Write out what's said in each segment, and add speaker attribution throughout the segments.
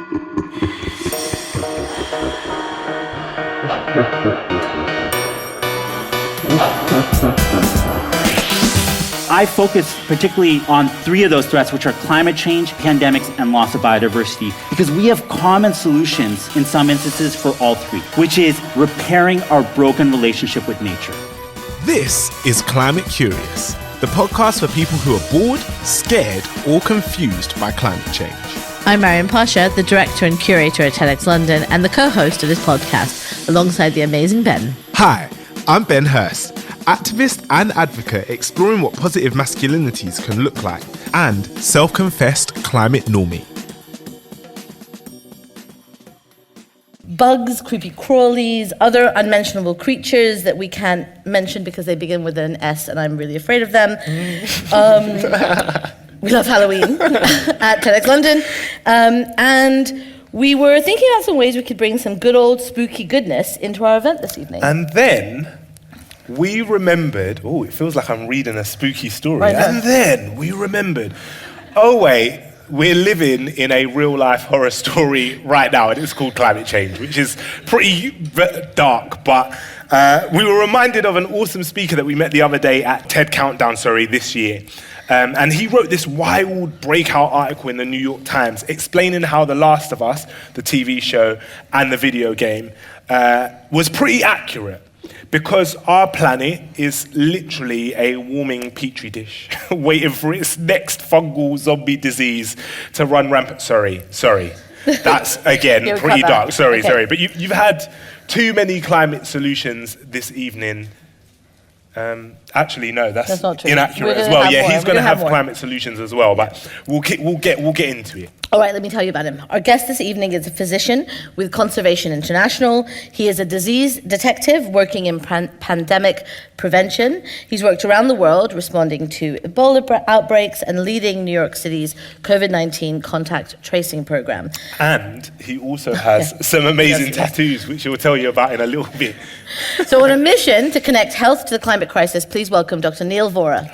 Speaker 1: I focus particularly on 3 of those threats, which are climate change, pandemics, and loss of biodiversity, because we have common solutions in some instances for all 3, which is repairing our broken relationship with nature.
Speaker 2: This is Climate Curious, the podcast for people who are bored, scared, or confused by climate change.
Speaker 3: I'm Maryam, Pasha, the director and curator at TEDxLondon and the co-host of this podcast, alongside the amazing Ben.
Speaker 2: Hi, I'm Ben Hurst, activist and advocate exploring what positive masculinities can look like, and self-confessed climate normie.
Speaker 3: Bugs, creepy crawlies, other unmentionable creatures that we can't mention because they begin with an S and I'm really afraid of them. We love Halloween at TEDxLondon. And we were thinking about some ways we could bring some good old spooky goodness into our event this evening.
Speaker 4: And then we remembered, oh, it feels like I'm reading a spooky story.
Speaker 3: Right,
Speaker 4: and then we remembered, oh wait, we're living in a real life horror story right now, and it's called climate change, which is pretty dark, but we were reminded of an awesome speaker that we met the other day at TED Countdown, this year. And he wrote this wild breakout article in the New York Times explaining how The Last of Us, the TV show, and the video game was pretty accurate. Because our planet is literally a warming petri dish, waiting for its next fungal zombie disease to run rampant. Sorry. That's, again, pretty dark. Sorry. But you've had too many climate solutions this evening. Actually, no, that's
Speaker 3: not true.
Speaker 4: Inaccurate as well. Yeah, he's going to have climate solutions as well, but we'll get into it.
Speaker 3: All right, let me tell you about him. Our guest this evening is a physician with Conservation International. He is a disease detective working in pandemic prevention. He's worked around the world responding to Ebola outbreaks and leading New York City's COVID-19 contact tracing program.
Speaker 4: And he also has some amazing tattoos, which he'll tell you about in a little bit.
Speaker 3: So on a mission to connect health to the climate crisis, please welcome Dr. Neil Vora.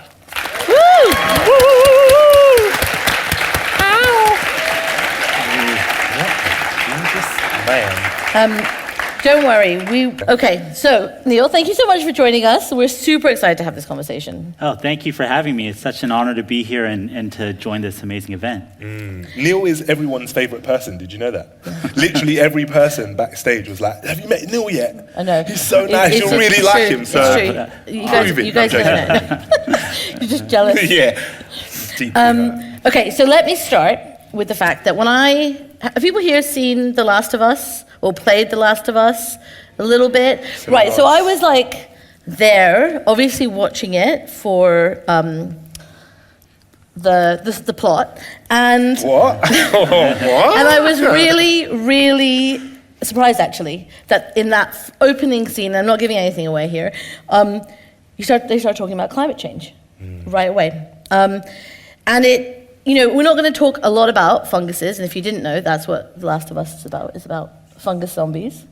Speaker 3: Woo! Don't worry. So Neil, thank you so much for joining us. We're super excited to have this conversation.
Speaker 1: Oh, thank you for having me. It's such an honor to be here and to join this amazing event.
Speaker 4: Neil is everyone's favorite person. Did you know that? Literally every person backstage was like, "Have you met Neil yet?"
Speaker 3: I know.
Speaker 4: He's so nice. You'll really like him. So
Speaker 3: it's true. You guys know. You're just jealous.
Speaker 4: Yeah.
Speaker 3: Okay, so let me start with the fact that have people here seen The Last of Us or played The Last of Us a little bit? Right, so I was like there, obviously watching it for the plot, and
Speaker 4: what? What?
Speaker 3: And I was really, really surprised actually that in that opening scene, I'm not giving anything away here, they start talking about climate change right away, and it. We're not going to talk a lot about funguses, and if you didn't know, that's what The Last of Us is about. It's about fungus zombies,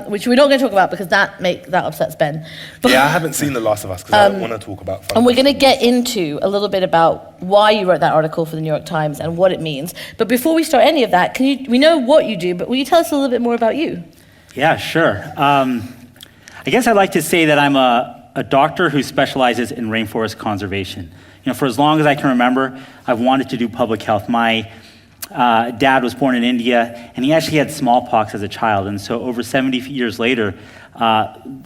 Speaker 3: which we're not going to talk about because that upsets Ben.
Speaker 4: Yeah, I haven't seen The Last of Us because I don't want to talk about fungus.
Speaker 3: And we're going to get into a little bit about why you wrote that article for the New York Times and what it means. But before we start any of that, we know what you do, but will you tell us a little bit more about you?
Speaker 1: Yeah, sure. I guess I'd like to say that I'm a doctor who specializes in rainforest conservation. For as long as I can remember, I've wanted to do public health. My dad was born in India, and he actually had smallpox as a child. And so over 70 years later,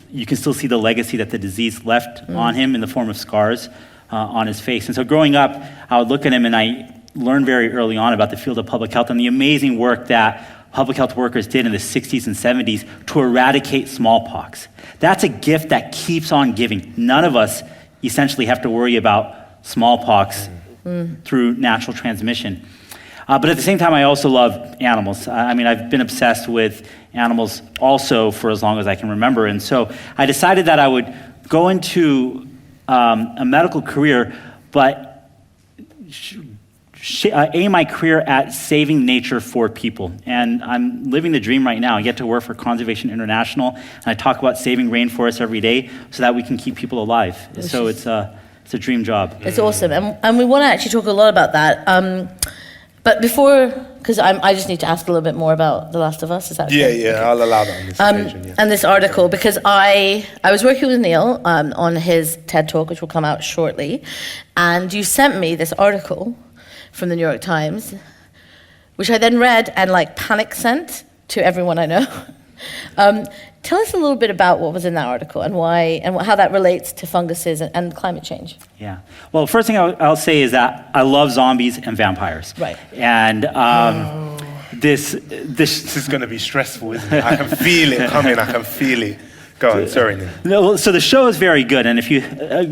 Speaker 1: you can still see the legacy that the disease left on him in the form of scars on his face. And so growing up, I would look at him, and I learned very early on about the field of public health and the amazing work that public health workers did in the 60s and 70s to eradicate smallpox. That's a gift that keeps on giving. None of us essentially have to worry about smallpox through natural transmission. But at the same time, I also love animals. I've been obsessed with animals also for as long as I can remember. And so I decided that I would go into a medical career, but aim my career at saving nature for people. And I'm living the dream right now. I get to work for Conservation International, and I talk about saving rainforests every day so that we can keep people alive. So it's a dream job.
Speaker 3: It's awesome. And we want to actually talk a lot about that. But before because I just need to ask a little bit more about The Last of Us. Is that okay?
Speaker 4: Yeah, I'll allow that on this occasion. Yeah.
Speaker 3: And this article, because I was working with Neil on his TED Talk, which will come out shortly, and you sent me this article from the New York Times, which I then read and panic sent to everyone I know. Tell us a little bit about what was in that article and why and how that relates to funguses and climate change.
Speaker 1: Yeah. Well, first thing I'll say is that I love zombies and vampires.
Speaker 3: Right.
Speaker 1: And this
Speaker 4: is going to be stressful, isn't it? I can feel it coming. I can feel it. Go on. Sorry, Neil.
Speaker 1: No, so the show is very good, and if you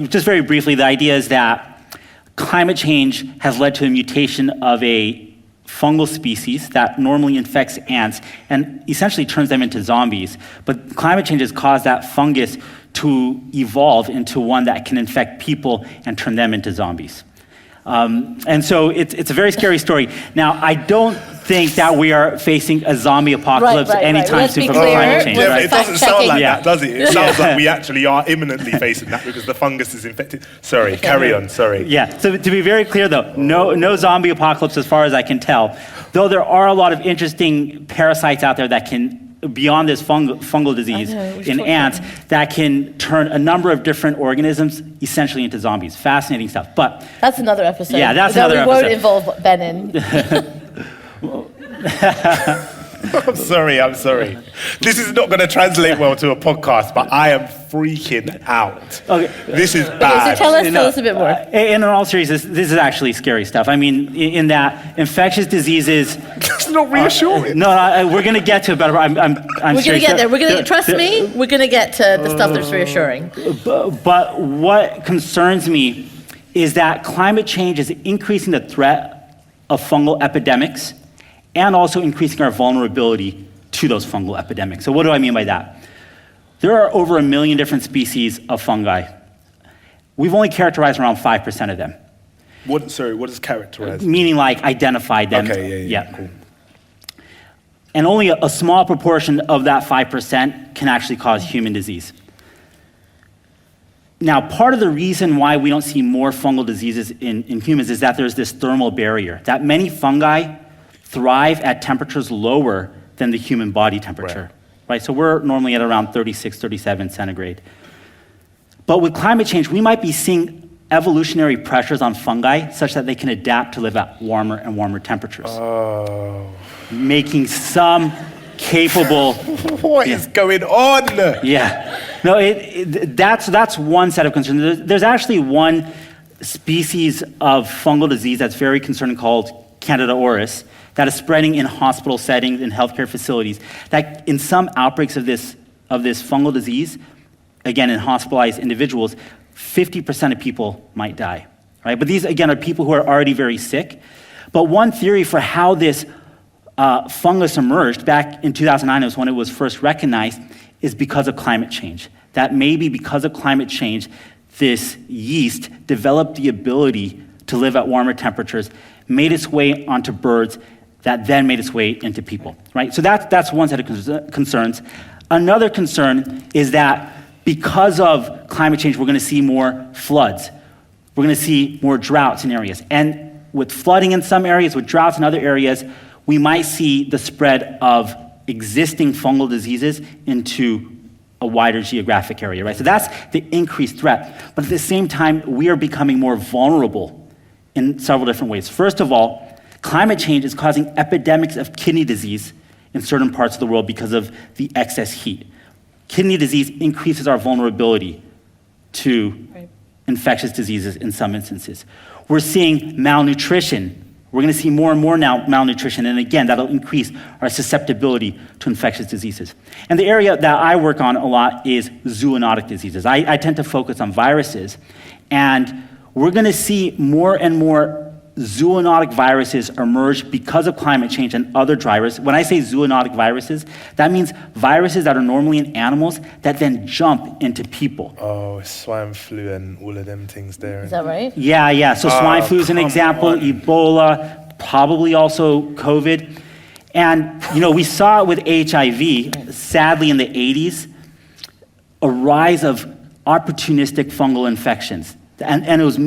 Speaker 1: just very briefly, the idea is that climate change has led to a mutation of a fungal species that normally infects ants and essentially turns them into zombies. But climate change has caused that fungus to evolve into one that can infect people and turn them into zombies. And so it's a very scary story. Now, I don't think that we are facing a zombie apocalypse anytime soon from climate change.
Speaker 4: Yeah, it doesn't sound like
Speaker 1: Yeah.
Speaker 4: that, does it? It sounds like we actually are imminently facing that because the fungus is infected. Sorry, carry on, sorry.
Speaker 1: Yeah, so to be very clear though, no zombie apocalypse as far as I can tell. Though there are a lot of interesting parasites out there that can, beyond this fungal disease in ants, that can turn a number of different organisms essentially into zombies. Fascinating stuff. But
Speaker 3: that's another episode.
Speaker 1: Yeah, that's
Speaker 3: that
Speaker 1: another
Speaker 3: we
Speaker 1: episode.
Speaker 3: won't involve Ben in.
Speaker 4: I'm sorry. This is not going to translate well to a podcast, but I am freaking out.
Speaker 1: Okay.
Speaker 4: This is
Speaker 3: Okay,
Speaker 4: bad.
Speaker 3: so tell us a bit more.
Speaker 1: In all seriousness, this is actually scary stuff. I mean, in that infectious diseases.
Speaker 4: That's not reassuring.
Speaker 1: No, we're going to get to it, but I'm
Speaker 3: We're going to get there. Trust me, we're going to get to the stuff that's reassuring.
Speaker 1: But what concerns me is that climate change is increasing the threat of fungal epidemics and also increasing our vulnerability to those fungal epidemics. So what do I mean by that? There are over 1 million different species of fungi. We've only characterized around 5% of them.
Speaker 4: What does characterize?
Speaker 1: Meaning identified them.
Speaker 4: Okay, yeah. Cool.
Speaker 1: And only a small proportion of that 5% can actually cause human disease. Now, part of the reason why we don't see more fungal diseases in humans is that there's this thermal barrier, that many fungi thrive at temperatures lower than the human body temperature. Right? So we're normally at around 36, 37 centigrade. But with climate change, we might be seeing evolutionary pressures on fungi such that they can adapt to live at warmer and warmer temperatures.
Speaker 4: Oh.
Speaker 1: Making some capable.
Speaker 4: What is going on?
Speaker 1: Yeah. No, that's one set of concerns. There's actually one species of fungal disease that's very concerning called Candida auris that is spreading in hospital settings, in healthcare facilities, that in some outbreaks of this fungal disease, again, in hospitalized individuals, 50% of people might die, right? But these, again, are people who are already very sick. But one theory for how this fungus emerged back in 2009, was when it was first recognized, is because of climate change. That maybe because of climate change, this yeast developed the ability to live at warmer temperatures, made its way onto birds, that then made its way into people, right? So that's one set of concerns. Another concern is that because of climate change, we're gonna see more floods. We're gonna see more droughts in areas. And with flooding in some areas, with droughts in other areas, we might see the spread of existing fungal diseases into a wider geographic area, right? So that's the increased threat. But at the same time, we are becoming more vulnerable in several different ways. First of all, climate change is causing epidemics of kidney disease in certain parts of the world because of the excess heat. Kidney disease increases our vulnerability to infectious diseases in some instances. We're seeing malnutrition. We're going to see more and more now malnutrition, and again, that'll increase our susceptibility to infectious diseases. And the area that I work on a lot is zoonotic diseases. I tend to focus on viruses, and we're going to see more and more zoonotic viruses emerge because of climate change and other drivers. When I say zoonotic viruses, that means viruses that are normally in animals that then jump into people.
Speaker 4: Oh, swine flu and all of them things there.
Speaker 3: Is that right?
Speaker 1: Yeah. So swine flu is an example, Ebola, probably also COVID. And, we saw it with HIV, sadly in the 80s, a rise of opportunistic fungal infections. And it was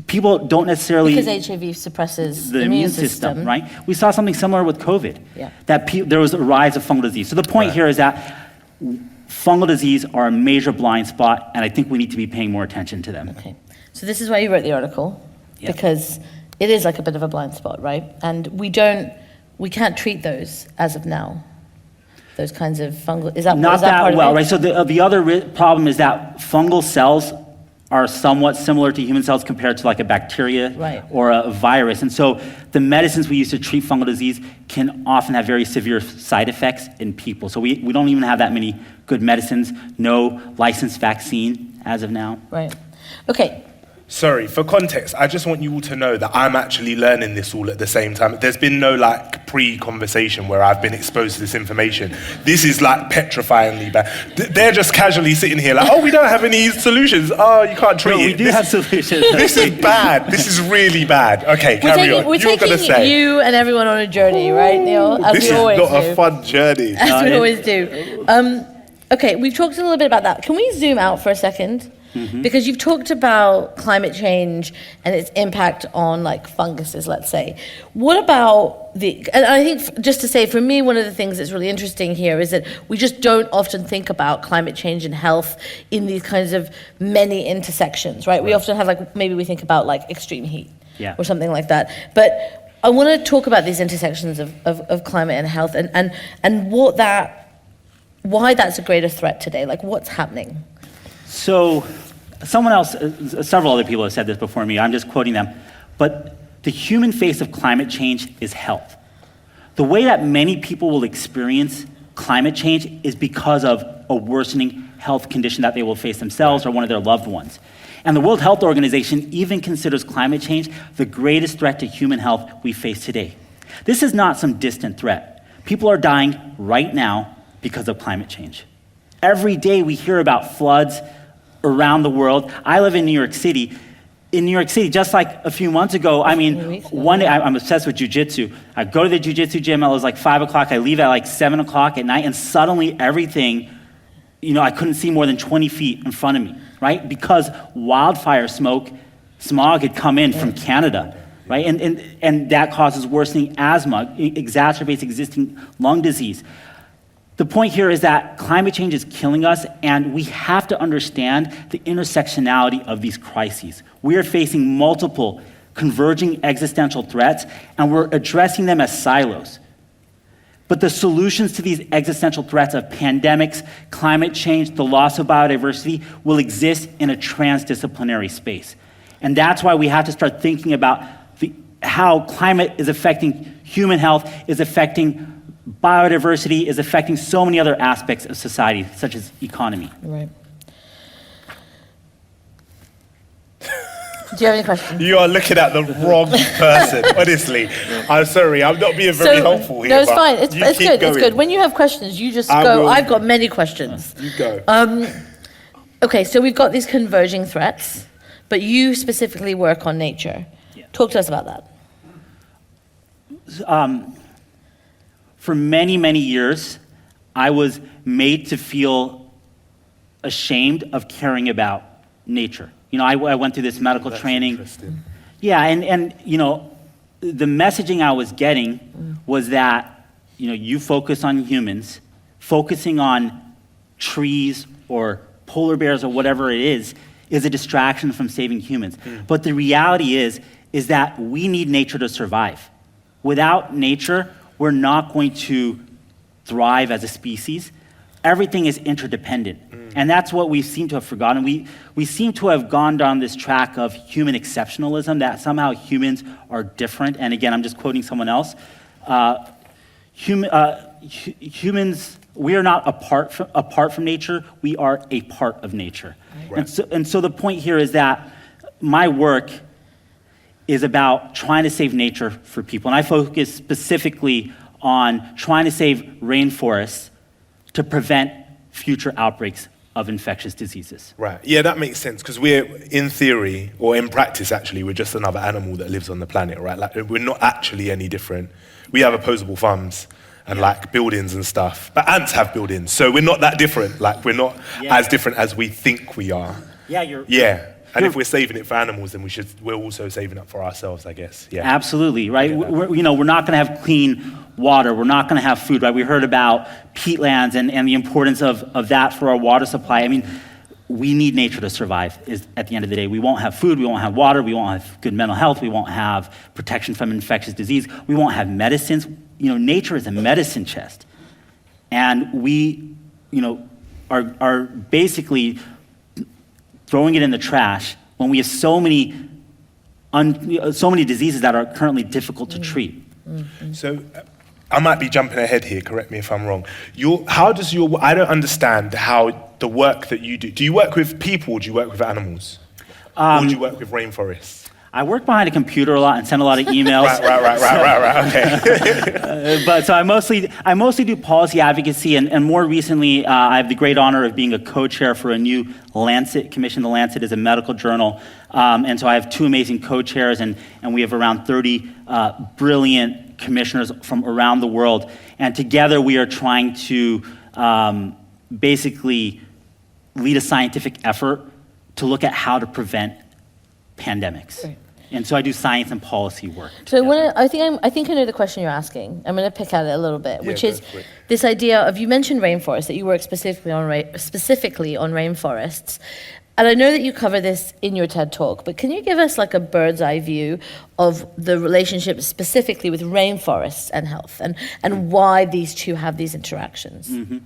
Speaker 1: people don't necessarily...
Speaker 3: Because HIV suppresses
Speaker 1: the immune system, right? We saw something similar with COVID,
Speaker 3: Yeah.
Speaker 1: that there was a rise of fungal disease. So the point here is that fungal disease are a major blind spot, and I think we need to be paying more attention to them.
Speaker 3: Okay. So this is why you wrote the article,
Speaker 1: Yeah.
Speaker 3: because it is like a bit of a blind spot, right? And we can't treat those as of now. Those kinds of fungal, is that
Speaker 1: Not
Speaker 3: is that
Speaker 1: that
Speaker 3: part
Speaker 1: well,
Speaker 3: of it?
Speaker 1: right? So the other problem is that fungal cells are somewhat similar to human cells compared to like a bacteria
Speaker 3: Right.
Speaker 1: or a virus. And so the medicines we use to treat fungal disease can often have very severe side effects in people. So we don't even have that many good medicines, no licensed vaccine as of now.
Speaker 3: Right. Okay.
Speaker 4: Sorry, for context, I just want you all to know that I'm actually learning this all at the same time. There's been no like pre-conversation where I've been exposed to this information. This is like petrifyingly bad. They're just casually sitting here like, oh, we don't have any solutions. Oh, you can't treat
Speaker 1: No,
Speaker 4: it.
Speaker 1: we do have solutions.
Speaker 4: This is bad. This is really bad. Okay, carry on.
Speaker 3: We're
Speaker 4: You were gonna
Speaker 3: taking
Speaker 4: say.
Speaker 3: you and everyone on a journey, right, Neil? As
Speaker 4: This
Speaker 3: we
Speaker 4: is
Speaker 3: always
Speaker 4: not
Speaker 3: do.
Speaker 4: a fun journey.
Speaker 3: As we
Speaker 1: it-
Speaker 3: always do. Okay, we've talked a little bit about that. Can we zoom out for a second? Because you've talked about climate change and its impact on like funguses, let's say. What about and I think just to say, for me, one of the things that's really interesting here is that we just don't often think about climate change and health in these kinds of many intersections, right? We often have like, maybe we think about like extreme heat
Speaker 1: Yeah.
Speaker 3: or something like that. But I want to talk about these intersections of climate and health and why that's a greater threat today, like what's happening.
Speaker 1: So someone else, several other people have said this before me, I'm just quoting them, but the human face of climate change is health. The way that many people will experience climate change is because of a worsening health condition that they will face themselves or one of their loved ones. And the World Health Organization even considers climate change the greatest threat to human health we face today. This is not some distant threat. People are dying right now because of climate change. Every day we hear about floods around the world. I live in New York City. In New York City, just like a few months ago, I mean, one day, I'm obsessed with jujitsu. I go to the jujitsu gym, it was like 5 o'clock, I leave at like 7 o'clock at night, and suddenly everything, I couldn't see more than 20 feet in front of me, right? Because wildfire smog had come in from Canada, right? And that causes worsening asthma, exacerbates existing lung disease. The point here is that climate change is killing us, and we have to understand the intersectionality of these crises. We are facing multiple converging existential threats, and we're addressing them as silos. But the solutions to these existential threats of pandemics, climate change, the loss of biodiversity will exist in a transdisciplinary space. And that's why we have to start thinking about how climate is affecting human health, is affecting biodiversity, is affecting so many other aspects of society, such as economy.
Speaker 3: Right. Do you have any questions?
Speaker 4: You are looking at the wrong person, honestly. I'm sorry, I'm not being very helpful here.
Speaker 3: No, it's
Speaker 4: but
Speaker 3: fine. It's
Speaker 4: you
Speaker 3: good.
Speaker 4: keep
Speaker 3: It's
Speaker 4: going.
Speaker 3: good. When you have questions, you just
Speaker 4: I
Speaker 3: go.
Speaker 4: will.
Speaker 3: I've got many questions.
Speaker 4: You go.
Speaker 3: Okay, so we've got these converging threats, but you specifically work on nature.
Speaker 1: Yeah.
Speaker 3: Talk to us about that.
Speaker 1: For many, many years, I was made to feel ashamed of caring about nature. I went through this medical training.
Speaker 4: Interesting.
Speaker 1: Yeah, and the messaging I was getting was that, you focus on humans, focusing on trees or polar bears or whatever it is a distraction from saving humans. But the reality is that we need nature to survive. Without nature, we're not going to thrive as a species. Everything is interdependent. And that's what we seem to have forgotten. We seem to have gone down this track of human exceptionalism, that somehow humans are different. And again, I'm just quoting someone else. Humans, we are not apart from nature, we are a part of nature. Right. And so the point here is that my work is about trying to save nature for people. And I focus specifically on trying to save rainforests to prevent future outbreaks of infectious diseases.
Speaker 4: Right. Yeah, that makes sense, because we're, in theory, or in practice actually, we're just another animal that lives on the planet, right? Like, we're not actually any different. We have opposable thumbs and like buildings and stuff, but ants have buildings, so we're not that different. Like, we're not as different as we think we are.
Speaker 1: Yeah, you're...
Speaker 4: Yeah. And if we're saving it for animals, then we're also saving it for ourselves, I guess. Yeah.
Speaker 1: Absolutely, right? We're not going to have clean water. We're not going to have food, right? We heard about peatlands and the importance of that for our water supply. I mean, we need nature to survive, at the end of the day. We won't have food, we won't have water, we won't have good mental health, we won't have protection from infectious disease, we won't have medicines. Nature is a medicine chest. And we, are basically throwing it in the trash when we have so many diseases that are currently difficult to treat.
Speaker 4: So I might be jumping ahead here, correct me if I'm wrong. I don't understand how the work that you do. Do you work with people or do you work with animals? Or do you work with rainforests?
Speaker 1: I work behind a computer a lot and send a lot of emails.
Speaker 4: Right, okay.
Speaker 1: But so I mostly do policy advocacy, and more recently, I have the great honor of being a co-chair for a new Lancet commission. The Lancet is a medical journal, and so I have two amazing co-chairs, and we have around 30 brilliant commissioners from around the world, and together we are trying to basically lead a scientific effort to look at how to prevent pandemics.
Speaker 3: Right.
Speaker 1: And so I do science and policy work.
Speaker 3: So I think I know the question you're asking. I'm going to pick at it a little bit, which is this idea of, you mentioned rainforests, that you work specifically on rainforests. And I know that you cover this in your TED Talk, but can you give us like a bird's eye view of the relationship specifically with rainforests and health, and why these two have these interactions?
Speaker 1: Mm-hmm.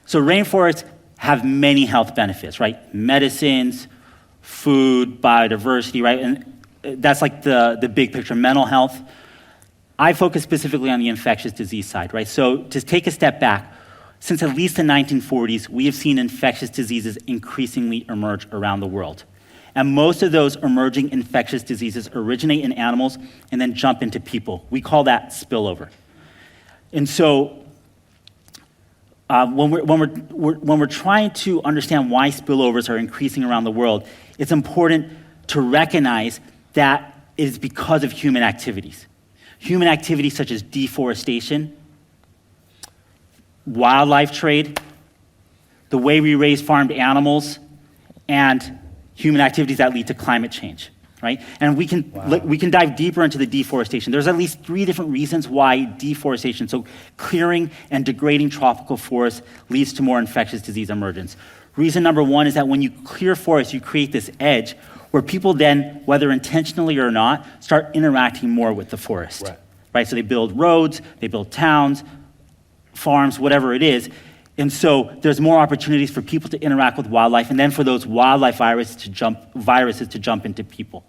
Speaker 1: So rainforests have many health benefits, right? Medicines, food, biodiversity, right? And that's like the big picture, mental health. I focus specifically on the infectious disease side, right? So to take a step back, since at least the 1940s, we have seen infectious diseases increasingly emerge around the world. And most of those emerging infectious diseases originate in animals and then jump into people. We call that spillover. And so when we're trying to understand why spillovers are increasing around the world, it's important to recognize that it is because of human activities. Human activities such as deforestation, wildlife trade, the way we raise farmed animals, and human activities that lead to climate change, right? And we can dive deeper into the deforestation. There's at least 3 different reasons why deforestation, so clearing and degrading tropical forests, leads to more infectious disease emergence. Reason number 1 is that when you clear forests, you create this edge where people then, whether intentionally or not, start interacting more with the forest, right? So they build roads, they build towns, farms, whatever it is. And so there's more opportunities for people to interact with wildlife, and then for those wildlife viruses to jump into people.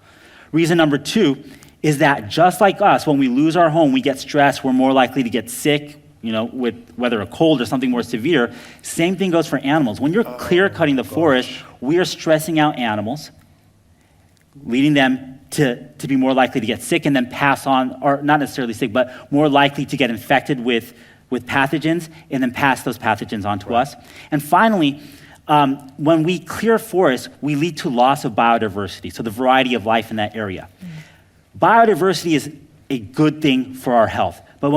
Speaker 1: Reason number 2 is that just like us, when we lose our home, we get stressed, we're more likely to get sick, with whether a cold or something more severe. Same thing goes for animals. When you're clear-cutting the forest, we are stressing out animals, leading them to be more likely to get sick and then pass on, or not necessarily sick, but more likely to get infected with pathogens and then pass those pathogens on to us. And finally, when we clear forests, we lead to loss of biodiversity, so the variety of life in that area. Biodiversity is a good thing for our health, but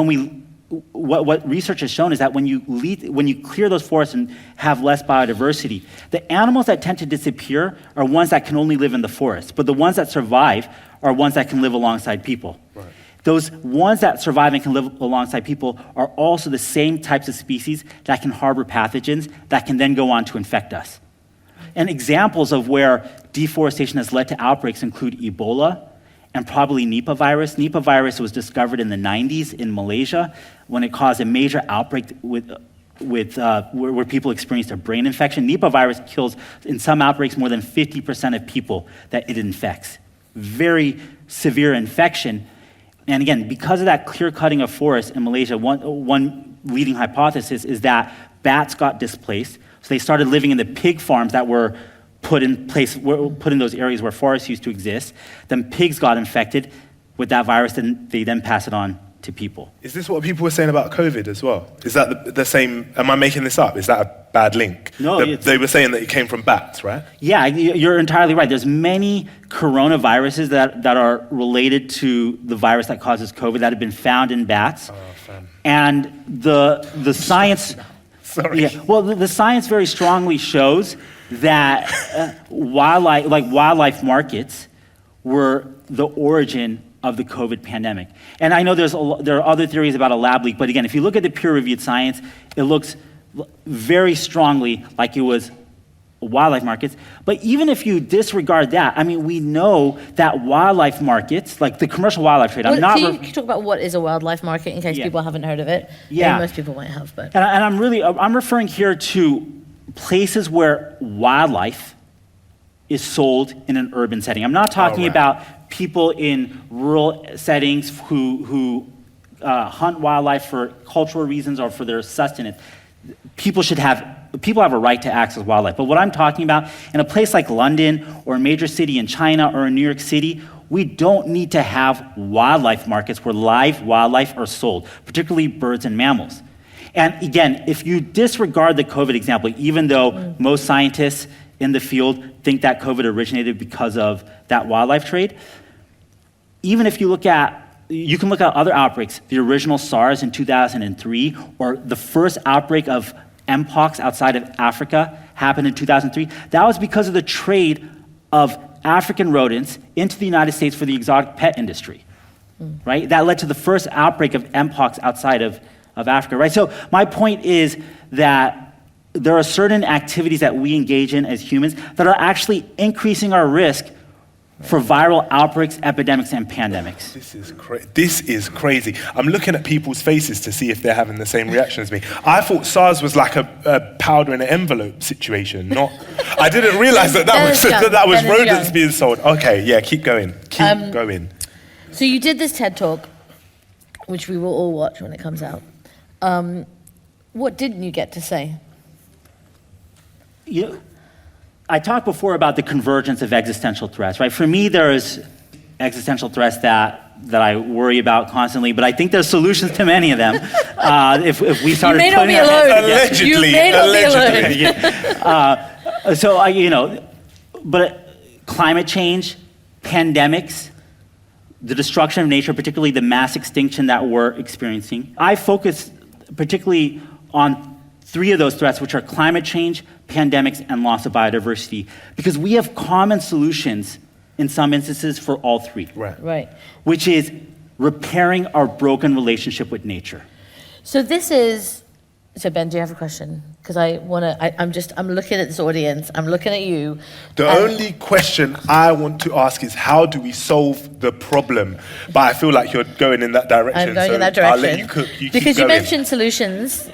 Speaker 1: what research has shown is that when you clear those forests and have less biodiversity, the animals that tend to disappear are ones that can only live in the forest, but the ones that survive are ones that can live alongside people. Right. Those ones that survive and can live alongside people are also the same types of species that can harbor pathogens that can then go on to infect us. And examples of where deforestation has led to outbreaks include Ebola and probably Nipah virus. Nipah virus was discovered in the 90s in Malaysia when it caused a major outbreak where people experienced a brain infection. Nipah virus kills, in some outbreaks, more than 50% of people that it infects. Very severe infection. And again, because of that clear cutting of forests in Malaysia, one leading hypothesis is that bats got displaced. So they started living in the pig farms that were put in those areas where forests used to exist. Then pigs got infected with that virus, and they then pass it on to people.
Speaker 4: Is this what people were saying about COVID as well? Is that the same? Am I making this up? Is that a bad link?
Speaker 1: No.
Speaker 4: They were saying that it came from bats, right?
Speaker 1: Yeah, you're entirely right. There's many coronaviruses that are related to the virus that causes COVID that have been found in bats. And the science...
Speaker 4: Sorry.
Speaker 1: Yeah, well, the science very strongly shows that wildlife markets were the origin of the COVID pandemic. And I know there are other theories about a lab leak, but again, if you look at the peer-reviewed science, it looks very strongly like it was wildlife markets. But even if you disregard that, I mean, we know that wildlife markets, like the commercial wildlife trade,
Speaker 3: Can you talk about what is a wildlife market in case people haven't heard of it?
Speaker 1: Yeah.
Speaker 3: Maybe most people might have, but.
Speaker 1: And I'm referring here to places where wildlife is sold in an urban setting. I'm not talking about people in rural settings who hunt wildlife for cultural reasons or for their sustenance. People have a right to access wildlife. But what I'm talking about, in a place like London or a major city in China or in New York City, we don't need to have wildlife markets where live wildlife are sold, particularly birds and mammals. And again, if you disregard the COVID example, even though most scientists in the field think that COVID originated because of that wildlife trade, even if you can look at other outbreaks, the original SARS in 2003, or the first outbreak of Mpox outside of Africa happened in 2003. That was because of the trade of African rodents into the United States for the exotic pet industry, right? That led to the first outbreak of Mpox outside of Africa, right? So my point is that there are certain activities that we engage in as humans that are actually increasing our risk for viral outbreaks, epidemics, and pandemics.
Speaker 4: This is crazy. I'm looking at people's faces to see if they're having the same reaction as me. I thought SARS was like a powder in an envelope situation. I didn't realize that was rodents being sold. Okay, yeah, keep going. Keep going.
Speaker 3: So you did this TED Talk, which we will all watch when it comes out. What didn't you get to say?
Speaker 1: I talked before about the convergence of existential threats, right? For me, there's existential threats that I worry about constantly, but I think there's solutions to many of them. If we started putting our heads together.
Speaker 3: You may not be alone.
Speaker 1: But climate change, pandemics, the destruction of nature, particularly the mass extinction that we're experiencing. I focus particularly on 3 of those threats, which are climate change, pandemics, and loss of biodiversity, because we have common solutions in some instances for all 3.
Speaker 3: Right.
Speaker 1: Which is repairing our broken relationship with nature.
Speaker 3: So Ben, do you have a question? Because I'm looking at this audience, I'm looking at you.
Speaker 4: The only question I want to ask is, how do we solve the problem? But I feel like you're going in that direction.
Speaker 3: I'm going in that direction.
Speaker 4: I'll let you cook.
Speaker 3: Because you mentioned solutions.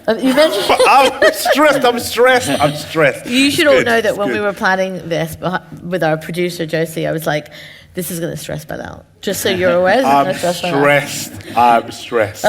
Speaker 3: You mentioned.
Speaker 4: I'm stressed.
Speaker 3: You should all know that when we were planning this with our producer, Josie, I was like, this is going to stress Ben out. Just so you're aware.
Speaker 4: I'm stressed.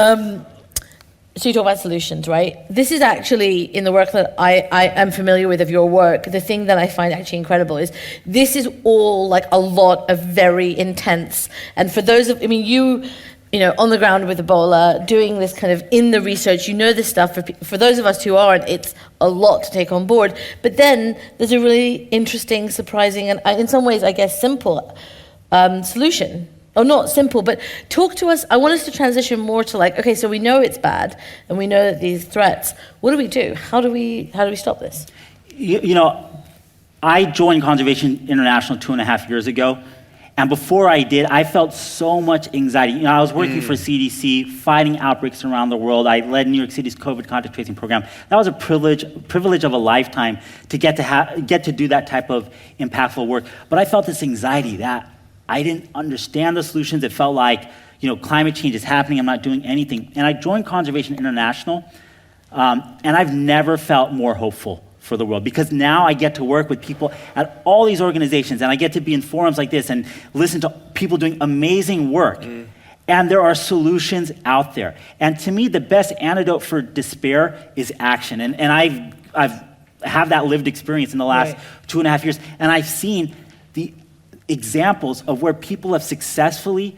Speaker 3: So you talk about solutions, right? This is actually, in the work that I am familiar with of your work, the thing that I find actually incredible is this is all like a lot of very intense. And for those of, you know, on the ground with Ebola, doing this kind of in the research, you know this stuff. For those of us who aren't, it's a lot to take on board. But then there's a really interesting, surprising, and in some ways, I guess, simple solution. Or not simple, but talk to us. I want us to transition more to like, okay, so we know it's bad, and we know that these threats. What do we do? How do we stop this?
Speaker 1: You know, I joined Conservation International 2.5 years ago. And before I did, I felt so much anxiety. You know, I was working for CDC, fighting outbreaks around the world. I led New York City's COVID contact tracing program. That was a privilege of a lifetime to get to do that type of impactful work. But I felt this anxiety that I didn't understand the solutions. It felt like, you know, climate change is happening. I'm not doing anything. And I joined Conservation International, and I've never felt more hopeful for the world, because now I get to work with people at all these organizations, and I get to be in forums like this and listen to people doing amazing work. And there are solutions out there. And to me, the best antidote for despair is action. And I've have that lived experience in the last 2.5 years, and I've seen the examples of where people have successfully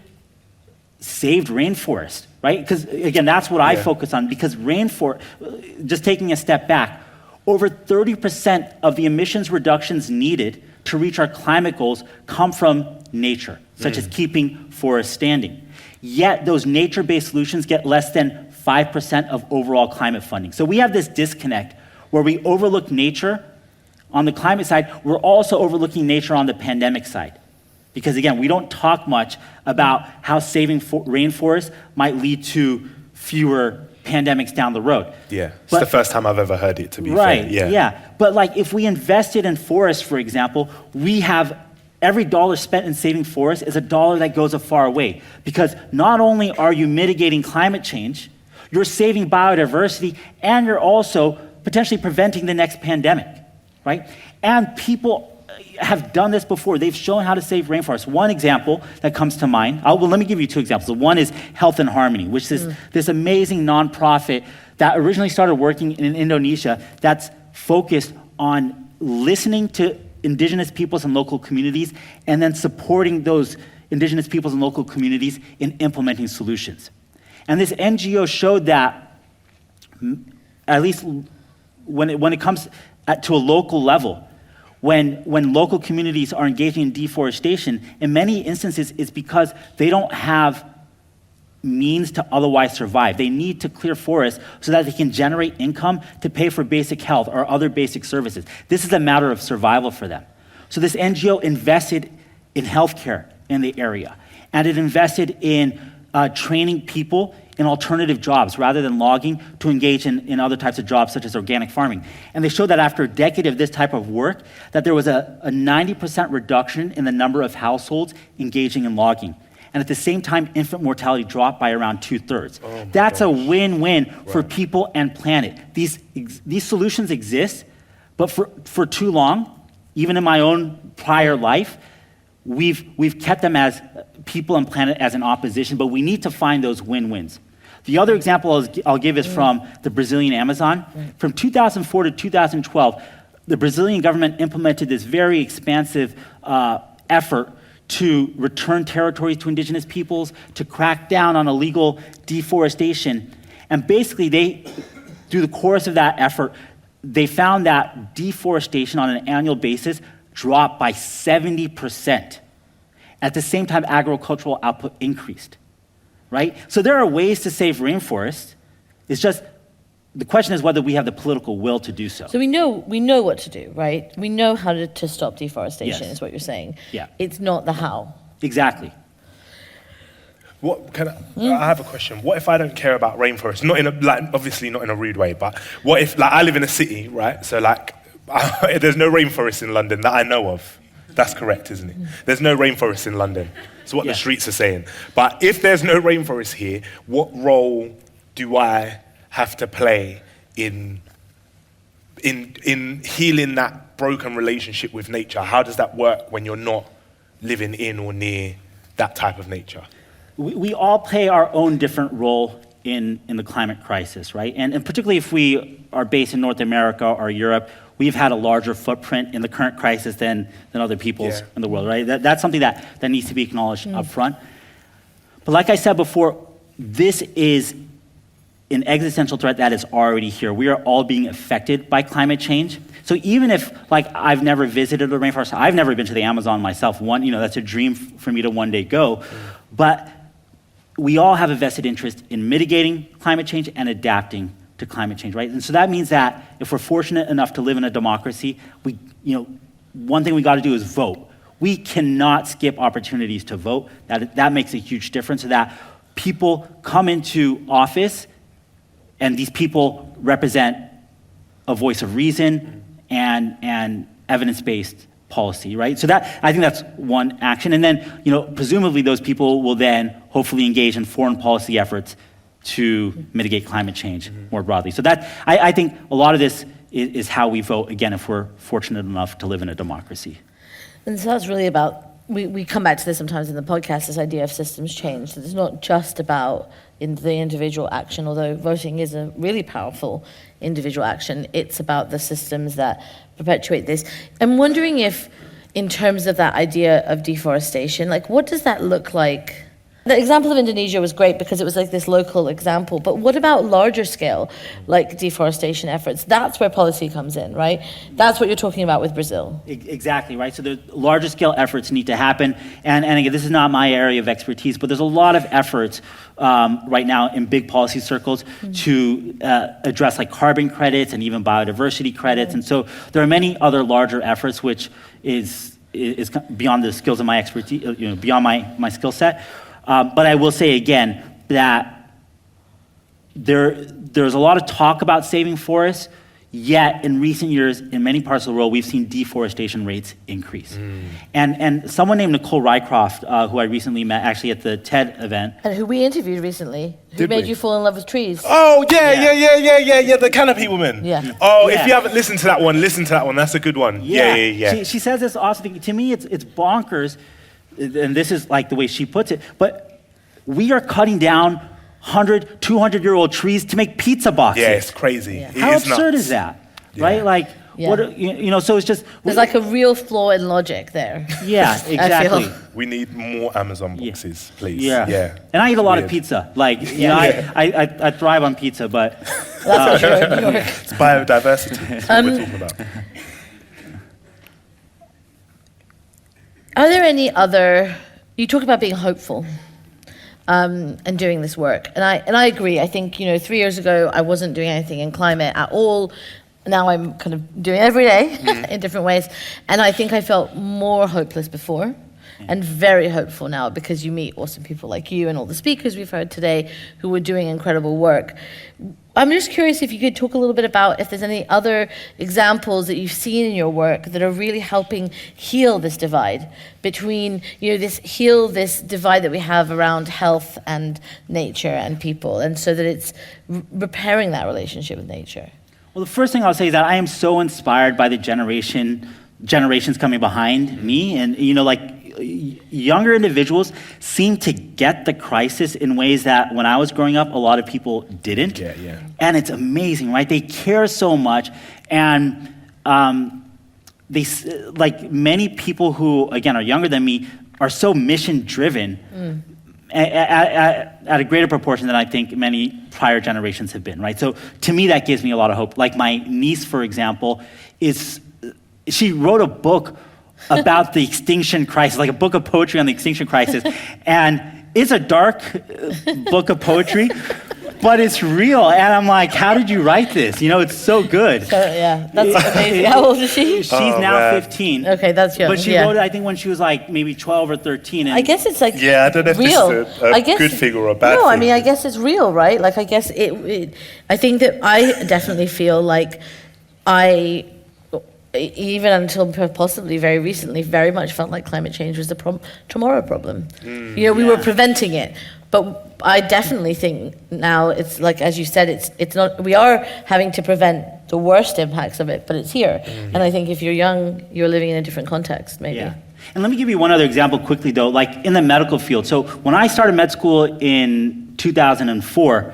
Speaker 1: saved rainforest, right? Because again, that's what I focus on, because rainforest, just taking a step back, over 30% of the emissions reductions needed to reach our climate goals come from nature, such as keeping forests standing. Yet those nature-based solutions get less than 5% of overall climate funding. So we have this disconnect where we overlook nature on the climate side, we're also overlooking nature on the pandemic side. Because again, we don't talk much about how saving rainforests might lead to fewer pandemics down the road.
Speaker 4: Yeah, it's the first time I've ever heard it, to be
Speaker 1: right,
Speaker 4: fair.
Speaker 1: Yeah. But like if we invested in forests, for example, we have every dollar spent in saving forests is a dollar that goes a far way. Because not only are you mitigating climate change, you're saving biodiversity, and you're also potentially preventing the next pandemic, right? And people have done this before. They've shown how to save rainforests. One example that comes to mind, well, let me give you two examples. One is Health and Harmony, which is this amazing nonprofit that originally started working in Indonesia that's focused on listening to indigenous peoples and local communities and then supporting those indigenous peoples and local communities in implementing solutions. And this NGO showed that, at least when it comes to a local level, when local communities are engaging in deforestation, in many instances it's because they don't have means to otherwise survive. They need to clear forests so that they can generate income to pay for basic health or other basic services. This is a matter of survival for them. So this NGO invested in healthcare in the area, and it invested in training people in alternative jobs rather than logging to engage in other types of jobs such as organic farming. And they showed that after a decade of this type of work, that there was a 90% reduction in the number of households engaging in logging. And at the same time, infant mortality dropped by around 2/3. That's a win-win for people and planet. These solutions exist, but for too long, even in my own prior life, we've kept them as people and planet as an opposition, but we need to find those win-wins. The other example I'll give is from the Brazilian Amazon. From 2004 to 2012, the Brazilian government implemented this very expansive effort to return territories to indigenous peoples, to crack down on illegal deforestation. And basically, through the course of that effort, they found that deforestation on an annual basis dropped by 70%. At the same time, agricultural output increased, right? So there are ways to save rainforests. It's just, the question is whether we have the political will to do so.
Speaker 3: So we know what to do, right? We know how to stop deforestation,
Speaker 1: Yes.
Speaker 3: is what you're saying.
Speaker 1: Yeah.
Speaker 3: It's not the how.
Speaker 1: Exactly.
Speaker 4: I have a question. What if I don't care about rainforests? Not in obviously not in a rude way, but what if, I live in a city, right? So there's no rainforest in London that I know of. That's correct, isn't it? There's no rainforest in London. It's what the streets are saying. But if there's no rainforest here, what role do I have to play in healing that broken relationship with nature? How does that work when you're not living in or near that type of nature?
Speaker 1: We all play our own different role in the climate crisis, right? And particularly if we are based in North America or Europe, we've had a larger footprint in the current crisis than other peoples in the world, right? That's something that needs to be acknowledged up front. But like I said before, this is an existential threat that is already here. We are all being affected by climate change. So even if, I've never visited a rainforest, I've never been to the Amazon myself. That's a dream for me to one day go. But we all have a vested interest in mitigating climate change and adapting to climate change, right? And so that means that if we're fortunate enough to live in a democracy, one thing we got to do is vote. We cannot skip opportunities to vote. That makes a huge difference, so that people come into office and these people represent a voice of reason and evidence-based policy, right? So I think that's one action. And then, presumably those people will then hopefully engage in foreign policy efforts to mitigate climate change more broadly. So I think a lot of this is how we vote, again, if we're fortunate enough to live in a democracy.
Speaker 3: And so that's really about, we come back to this sometimes in the podcast, this idea of systems change. So it's not just about the individual action, although voting is a really powerful individual action. It's about the systems that perpetuate this. I'm wondering if, in terms of that idea of deforestation, what does that look like The example of Indonesia was great because it was like this local example. But what about larger scale, like deforestation efforts? That's where policy comes in, right? That's what you're talking about with Brazil.
Speaker 1: Exactly, right? So the larger scale efforts need to happen. And again, this is not my area of expertise, but there's a lot of efforts right now in big policy circles to address like carbon credits and even biodiversity credits. And so there are many other larger efforts, which is beyond the skills of my expertise, beyond my skill set. But I will say again that there's a lot of talk about saving forests, yet in recent years, in many parts of the world, we've seen deforestation rates increase. And someone named Nicole Rycroft, who I recently met actually at the TED event.
Speaker 3: And who we interviewed recently, who made you fall in love with trees.
Speaker 4: Oh, yeah, the canopy woman.
Speaker 3: Yeah.
Speaker 4: Oh, if you haven't listened to that one, listen to that one. That's a good one. Yeah.
Speaker 1: She says this awesome thing. To me, it's bonkers, and this is like the way she puts it, but we are cutting down 100, 200-year-old trees to make pizza boxes.
Speaker 4: Yeah, it's crazy.
Speaker 3: Yeah.
Speaker 1: How absurd is that, right? Like, so it's just...
Speaker 3: There's like a real flaw in logic there.
Speaker 1: Yeah, exactly.
Speaker 4: We need more Amazon boxes, please.
Speaker 1: Yeah. And I eat a lot of pizza. Like, I thrive on pizza, but...
Speaker 3: That's what you're in New York.
Speaker 4: It's biodiversity. That's what we're talking about.
Speaker 3: Are there any other... You talk about being hopeful and doing this work. And I agree. I think, 3 years ago, I wasn't doing anything in climate at all. Now I'm kind of doing it every day in different ways. And I think I felt more hopeless before and very hopeful now because you meet awesome people like you and all the speakers we've heard today who were doing incredible work. I'm just curious if you could talk a little bit about if there's any other examples that you've seen in your work that are really helping heal this divide between, this divide that we have around health and nature and people, and so that it's repairing that relationship with nature.
Speaker 1: Well, the first thing I'll say is that I am so inspired by the generations coming behind me, and younger individuals seem to get the crisis in ways that when I was growing up, a lot of people didn't.
Speaker 4: Yeah.
Speaker 1: And it's amazing, right? They care so much, and they, like many people who, again, are younger than me, are so mission-driven at a greater proportion than I think many prior generations have been, right? So to me, that gives me a lot of hope. Like my niece, for example, she wrote a book about the extinction crisis, like a book of poetry on the extinction crisis. And it's a dark book of poetry, but it's real. And I'm like, how did you write this? It's so good.
Speaker 3: That's amazing. How old is she?
Speaker 1: She's now 15.
Speaker 3: Okay, that's young.
Speaker 1: But she wrote it, I think, when she was like maybe 12 or 13. And
Speaker 3: I guess it's like
Speaker 4: I don't know if
Speaker 3: real.
Speaker 4: this is a good figure or a bad
Speaker 3: No,
Speaker 4: figure.
Speaker 3: I mean, I guess it's real, right? Like, I guess I think that I definitely feel like even until possibly very recently, very much felt like climate change was the tomorrow problem. We were preventing it. But I definitely think now it's like, as you said, it's not, we are having to prevent the worst impacts of it, but it's here. And I think if you're young, you're living in a different context, maybe.
Speaker 1: Yeah. And let me give you one other example quickly, though, like in the medical field. So when I started med school in 2004,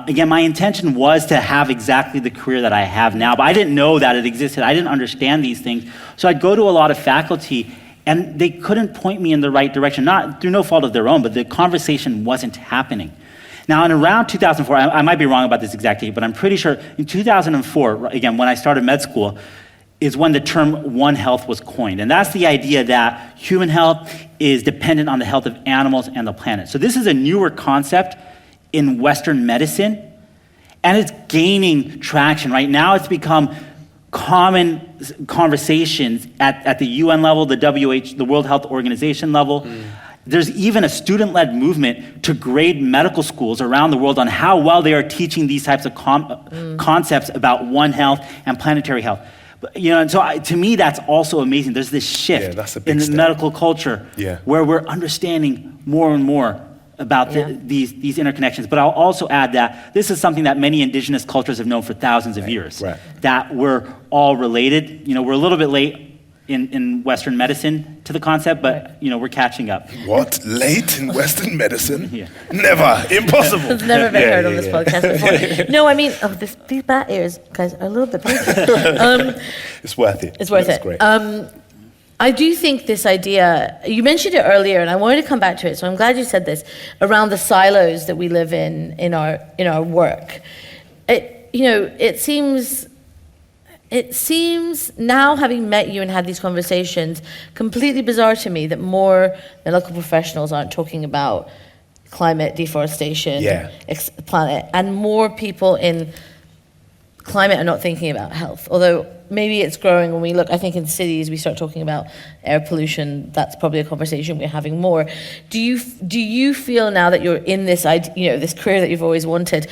Speaker 1: again, my intention was to have exactly the career that I have now, but I didn't know that it existed. I didn't understand these things. So I'd go to a lot of faculty, and they couldn't point me in the right direction, not through no fault of their own, but the conversation wasn't happening. Now, in around 2004, I might be wrong about this exact date, but I'm pretty sure in 2004, again, when I started med school, is when the term One Health was coined. And that's the idea that human health is dependent on the health of animals and the planet. So this is a newer concept in Western medicine, and it's gaining traction. Right now, it's become common conversations at the UN level, the WHO, the World Health Organization level. There's even a student-led movement to grade medical schools around the world on how well they are teaching these types of concepts about One Health and planetary health. And so to me, that's also amazing. There's this shift in the medical culture where we're understanding more and more about these interconnections. But I'll also add that this is something that many indigenous cultures have known for thousands of years, that we're all related. We're a little bit late in Western medicine to the concept, but we're catching up.
Speaker 4: What? Late in Western medicine? Never. Impossible.
Speaker 3: It's never been heard on this podcast before. No, I mean, these bat ears, guys, are a little bit painful.
Speaker 4: It's worth it.
Speaker 3: It's worth
Speaker 4: That's
Speaker 3: it.
Speaker 4: Great.
Speaker 3: I do think this idea, you mentioned it earlier, and I wanted to come back to it, so I'm glad you said this, around the silos that we live in our work. It seems now, having met you and had these conversations, completely bizarre to me that more medical professionals aren't talking about climate, deforestation, planet, and more people in climate are not thinking about health. Although maybe it's growing when we look, I think in cities we start talking about air pollution. That's probably a conversation we're having more. Do you feel now that you're in this this career that you've always wanted,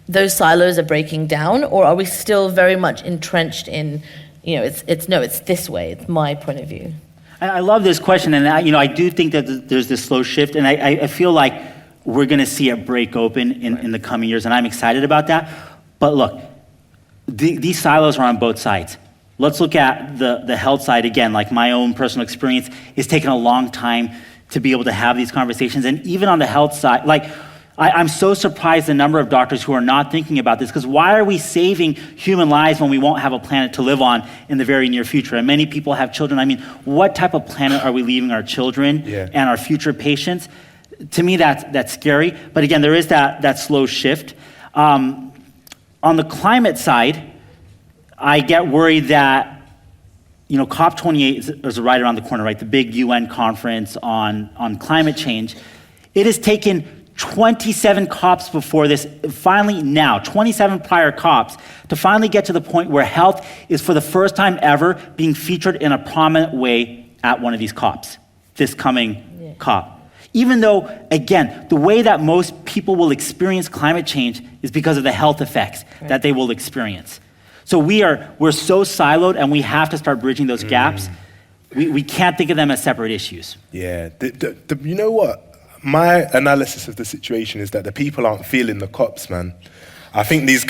Speaker 3: those silos are breaking down, or are we still very much entrenched in, it's this way, it's my point of view?
Speaker 1: I love this question, and I do think that there's this slow shift, and I feel like we're going to see it break open in the coming years, and I'm excited about that. But look, these silos are on both sides. Let's look at the health side again. Like my own personal experience, it's taken a long time to be able to have these conversations, and even on the health side, I'm so surprised the number of doctors who are not thinking about this, because why are we saving human lives when we won't have a planet to live on in the very near future? And many people have children. I mean, what type of planet are we leaving our children and our future patients? To me, that's scary. But again, there is that slow shift. On the climate side, I get worried that, COP28 is right around the corner, right? The big UN conference on climate change. It has taken 27 COPs before this, finally now, 27 prior COPs, to finally get to the point where health is for the first time ever being featured in a prominent way at one of these COPs, this coming COP. Even though, again, the way that most people will experience climate change is because of the health effects that they will experience. So we're so siloed, and we have to start bridging those gaps. We can't think of them as separate issues.
Speaker 4: Yeah, you know what? My analysis of the situation is that the people aren't feeling the cops, man. I think these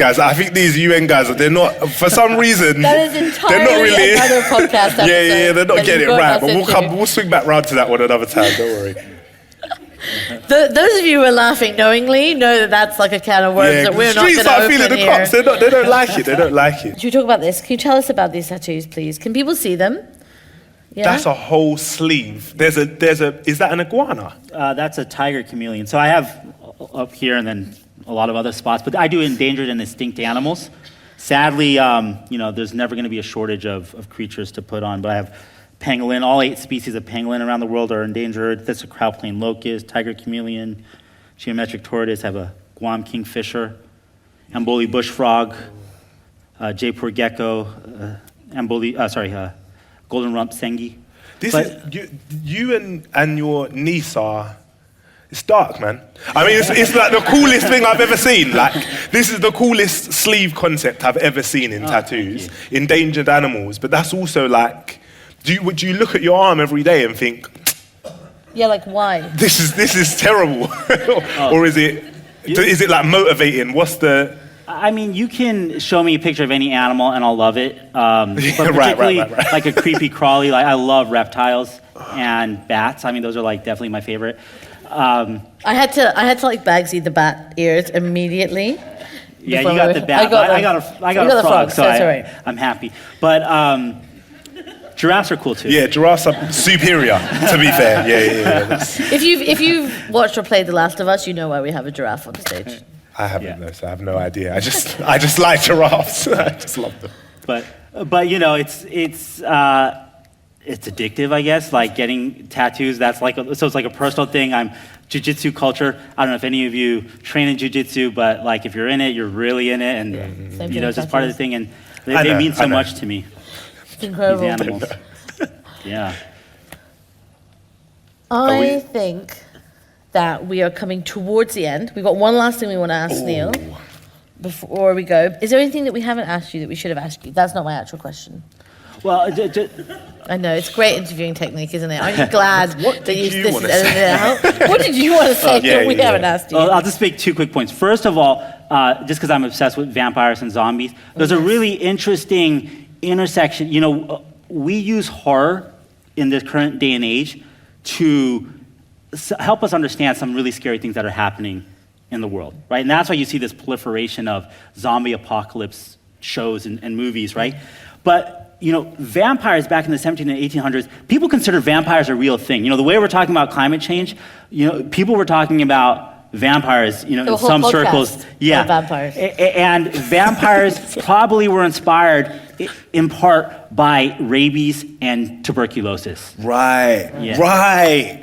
Speaker 4: UN guys, they're not, for some reason,
Speaker 3: that is entirely
Speaker 4: they're not really,
Speaker 3: another podcast episode.
Speaker 4: Yeah, they're not getting it right. But we'll swing back round to that one another time, don't worry.
Speaker 3: Those of you who are laughing knowingly know that that's like a can of worms that we're not going to open
Speaker 4: feeling the
Speaker 3: here.
Speaker 4: cops. They don't like it. They don't like it.
Speaker 3: Should we talk about this? Can you tell us about these tattoos, please? Can people see them? Yeah?
Speaker 4: That's a whole sleeve. Is that an iguana?
Speaker 1: That's a tiger chameleon. So I have up here and then a lot of other spots, but I do endangered and extinct animals. Sadly, there's never going to be a shortage of creatures to put on, but I have pangolin. All 8 species of pangolin around the world are endangered. That's a crowd-plain locust, tiger chameleon, geometric tortoise. I have a Guam kingfisher, Amboli bush frog, Jaipur gecko, golden rump sengi.
Speaker 4: You and your niece are. It's dark, man. I mean, it's like the coolest thing I've ever seen. Like, this is the coolest sleeve concept I've ever seen in tattoos. Endangered animals, but that's also like. Would you look at your arm every day and think,
Speaker 3: yeah, like why?
Speaker 4: This is terrible, or is it like motivating? What's the?
Speaker 1: I mean, you can show me a picture of any animal and I'll love it. But particularly
Speaker 4: right.
Speaker 1: like a creepy crawly. Like I love reptiles and bats. I mean, those are like definitely my favorite.
Speaker 3: I had to like Bagsy the bat ears immediately.
Speaker 1: Yeah, you got the bat. I got a frog, so I'm happy. But giraffes are cool too.
Speaker 4: Yeah, giraffes are superior, to be fair. Yeah.
Speaker 3: If you've watched or played The Last of Us, you know why we have a giraffe on stage.
Speaker 4: I haven't though, so I have no idea. I just like giraffes. I just love them.
Speaker 1: But it's addictive, I guess. Like getting tattoos. So it's like a personal thing. I'm jiu-jitsu culture. I don't know if any of you train in jiu-jitsu, but like if you're in it, you're really in it, and it's just part of the thing. And they mean so much to me.
Speaker 3: It's incredible.
Speaker 1: These animals. Yeah.
Speaker 3: I think that we are coming towards the end. We've got one last thing we want to ask Neil before we go. Is there anything that we haven't asked you that we should have asked you? That's not my actual question.
Speaker 1: Well,
Speaker 3: I know, it's great interviewing technique, isn't it? Aren't you glad
Speaker 4: What did you want to say?
Speaker 3: What did you want to say that we haven't asked you?
Speaker 1: Well, I'll just make 2 quick points. First of all, just because I'm obsessed with vampires and zombies, there's a really interesting intersection. We use horror in this current day and age to help us understand some really scary things that are happening in the world, right? And that's why you see this proliferation of zombie apocalypse shows and movies, right? But vampires back in the 1700s and 1800s, people considered vampires a real thing. The way we're talking about climate change, people were talking about vampires, in some circles. Yeah.
Speaker 3: Vampires.
Speaker 1: And vampires probably were inspired in part by rabies and tuberculosis.
Speaker 4: Right.
Speaker 1: Yeah.
Speaker 4: Right.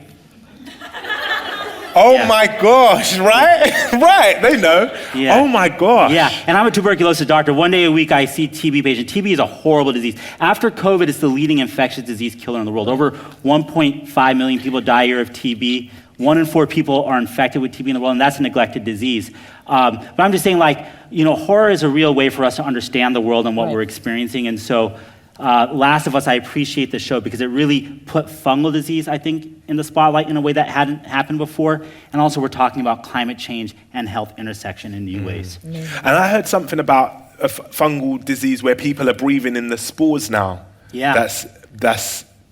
Speaker 4: Oh my gosh, right? Right, they know.
Speaker 1: Yeah.
Speaker 4: Oh my gosh.
Speaker 1: Yeah, and I'm a tuberculosis doctor. One day a week I see TB patients. TB is a horrible disease. After COVID, it's the leading infectious disease killer in the world. Over 1.5 million people die a year of TB. 1 in 4 people are infected with TB in the world, and that's a neglected disease. But I'm just saying, horror is a real way for us to understand the world and what we're experiencing. And so, Last of Us, I appreciate the show because it really put fungal disease, I think, in the spotlight in a way that hadn't happened before. And also, we're talking about climate change and health intersection in new ways.
Speaker 4: And I heard something about a fungal disease where people are breathing in the spores now.
Speaker 1: Yeah.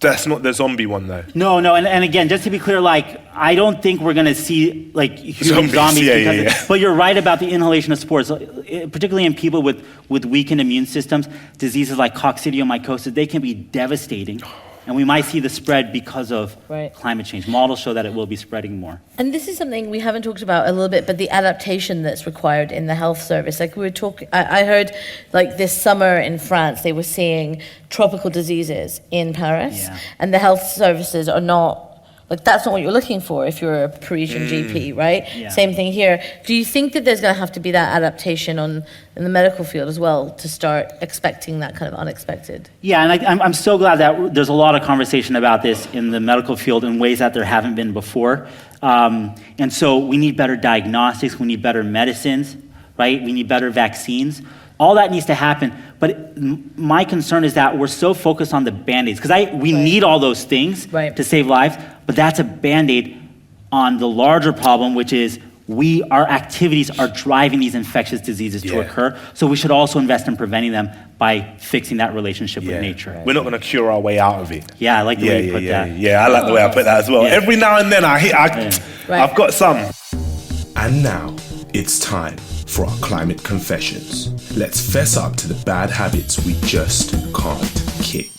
Speaker 4: That's not the zombie one, though.
Speaker 1: No, and again, just to be clear, I don't think we're going to see human
Speaker 4: Zombies, yeah.
Speaker 1: But you're right about the inhalation of spores, particularly in people with weakened immune systems. Diseases like coccidioidomycosis, they can be devastating, and we might see the spread because of climate change. Models show that it will be spreading more.
Speaker 3: And this is something we haven't talked about a little bit, but the adaptation that's required in the health service. We were talking, I heard this summer in France, they were seeing tropical diseases in Paris, and the health services are not, that's not what you're looking for if you're a Parisian GP, right?
Speaker 1: Yeah.
Speaker 3: Same thing here. Do you think that there's going to have to be that adaptation in the medical field as well to start expecting that kind of unexpected?
Speaker 1: Yeah, and I'm so glad that there's a lot of conversation about this in the medical field in ways that there haven't been before. And so we need better diagnostics, we need better medicines, right? We need better vaccines. All that needs to happen. But my concern is that we're so focused on the Band-Aids, because we need all those things to save lives, but that's a Band-Aid on the larger problem, which is our activities are driving these infectious diseases to occur. So we should also invest in preventing them by fixing that relationship with nature.
Speaker 4: We're not going to cure our way out of it.
Speaker 1: Yeah, I like the way you put that.
Speaker 4: Yeah, I like the way I put that as well.
Speaker 1: Yeah.
Speaker 4: Every now and then I've got some.
Speaker 2: And now it's time for our climate confessions. Let's fess up to the bad habits we just can't kick.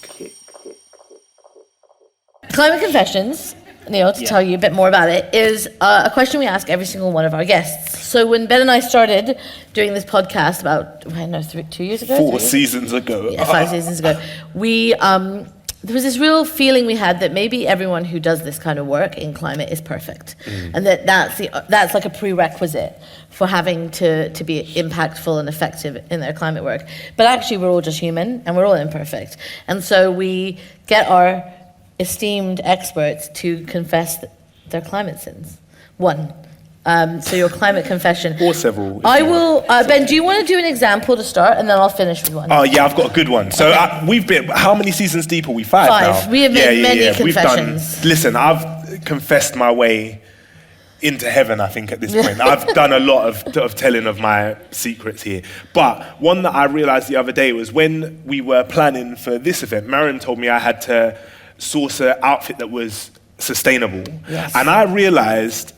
Speaker 3: Climate confessions, Neil, to tell you a bit more about it, is a question we ask every single one of our guests. So when Ben and I started doing this podcast about, 2 years ago?
Speaker 4: 4 seasons ago.
Speaker 3: Yeah, 5 seasons ago. There was this real feeling we had that maybe everyone who does this kind of work in climate is perfect. And that's like a prerequisite for having to be impactful and effective in their climate work. But actually we're all just human and we're all imperfect. And so we get our esteemed experts to confess their climate sins. One. So your climate confession.
Speaker 4: Or several.
Speaker 3: I will, Ben, do you want to do an example to start, and then I'll finish with one?
Speaker 4: Oh yeah, I've got a good one. So we've been, how many seasons deep are we? 5 now?
Speaker 3: 5. We have made many confessions.
Speaker 4: Listen, I've confessed my way into heaven, I think, at this point. I've done a lot of telling of my secrets here. But one that I realized the other day was when we were planning for this event, Maryam told me I had to source an outfit that was sustainable.
Speaker 3: Yes.
Speaker 4: And I realized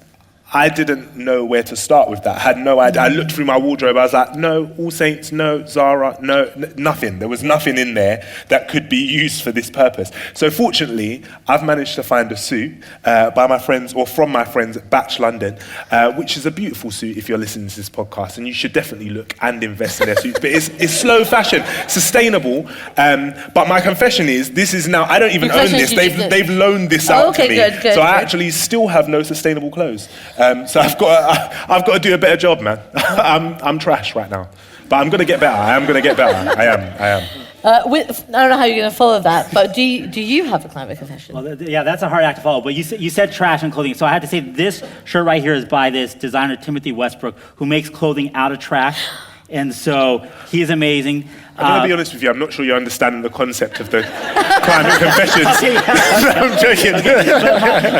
Speaker 4: I didn't know where to start with that. I had no idea. I looked through my wardrobe. I was like, no, All Saints, no, Zara, no, nothing. There was nothing in there that could be used for this purpose. So fortunately, I've managed to find a suit by my friends, or from my friends at TEDxLondon, which is a beautiful suit if you're listening to this podcast, and you should definitely look and invest in their suits. But it's slow fashion, sustainable. But my confession is, this is now, I don't even own this. They've loaned this out to me.
Speaker 3: Good,
Speaker 4: so I actually still have no sustainable clothes. So I've got to do a better job, man. I'm trash right now, but I'm gonna get better. I am gonna get better. I am.
Speaker 3: I don't know how you're going to follow that, but do you have a climate confession?
Speaker 1: Well, yeah, that's a hard act to follow. But you said trash and clothing, so I had to say this shirt right here is by this designer Timothy Westbrook, who makes clothing out of trash, and so he's amazing.
Speaker 4: I'm going to be honest with you, I'm not sure you're understanding the concept of the climate confessions. I'm joking.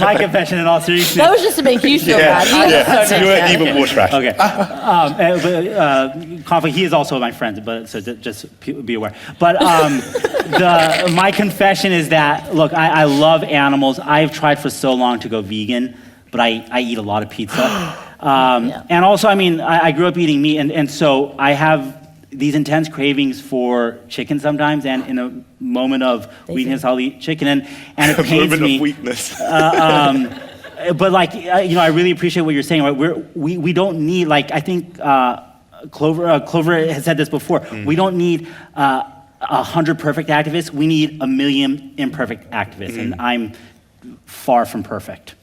Speaker 1: My confession in all seriousness.
Speaker 3: That was just to make you feel bad.
Speaker 4: You weren't even more trash.
Speaker 1: Okay. Conflict, he is also my friend, but so just be aware. But my confession is that, look, I love animals. I've tried for so long to go vegan, but I eat a lot of pizza. And also, I grew up eating meat, and so I have these intense cravings for chicken sometimes, and in a moment of weakness, I'll eat chicken, and it
Speaker 4: A
Speaker 1: pains
Speaker 4: moment
Speaker 1: me.
Speaker 4: of weakness.
Speaker 1: But like, I really appreciate what you're saying. Right? We don't need, like, I think Clover has said this before. We don't need 100 perfect activists. We need 1 million imperfect activists, and I'm far from perfect.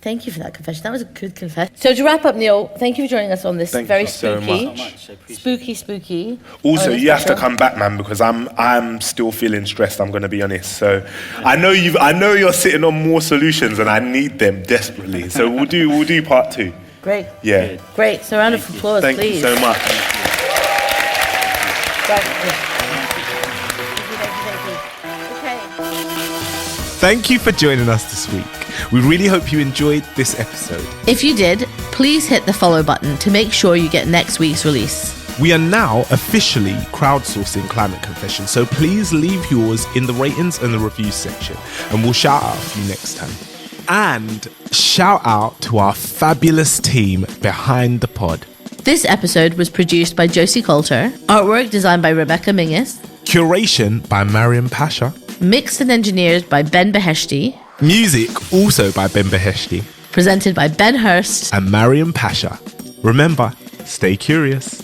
Speaker 3: Thank you for that confession. That was a good confession. So to wrap up, Neil, thank you for joining us on this
Speaker 4: Thank
Speaker 3: very
Speaker 4: you so
Speaker 3: spooky,
Speaker 4: much.
Speaker 3: spooky.
Speaker 4: Also,
Speaker 3: honest
Speaker 4: you have to
Speaker 3: special.
Speaker 4: come back, man, because I'm still feeling stressed. I'm going to be honest. So, I know you're sitting on more solutions, and I need them desperately. So we'll do part 2.
Speaker 3: Great.
Speaker 4: Yeah.
Speaker 3: Great. So round of applause,
Speaker 4: Thank
Speaker 3: please.
Speaker 4: you so much.
Speaker 3: Right. Okay.
Speaker 2: Thank you for joining us this week. We really hope you enjoyed this episode.
Speaker 3: If you did, please hit the follow button to make sure you get next week's release.
Speaker 2: We are now officially crowdsourcing Climate Confession, so please leave yours in the ratings and the reviews section, and we'll shout out for you next time. And shout out to our fabulous team behind the pod.
Speaker 3: This episode was produced by Josie Colter, artwork designed by Rebecca Mingus,
Speaker 2: Curation by Maryam Pasha.
Speaker 3: mixed and engineered by Ben Beheshty,
Speaker 2: Music also by Ben Beheshty
Speaker 3: presented by Ben Hurst.
Speaker 2: and Maryam Pasha. Remember, stay curious.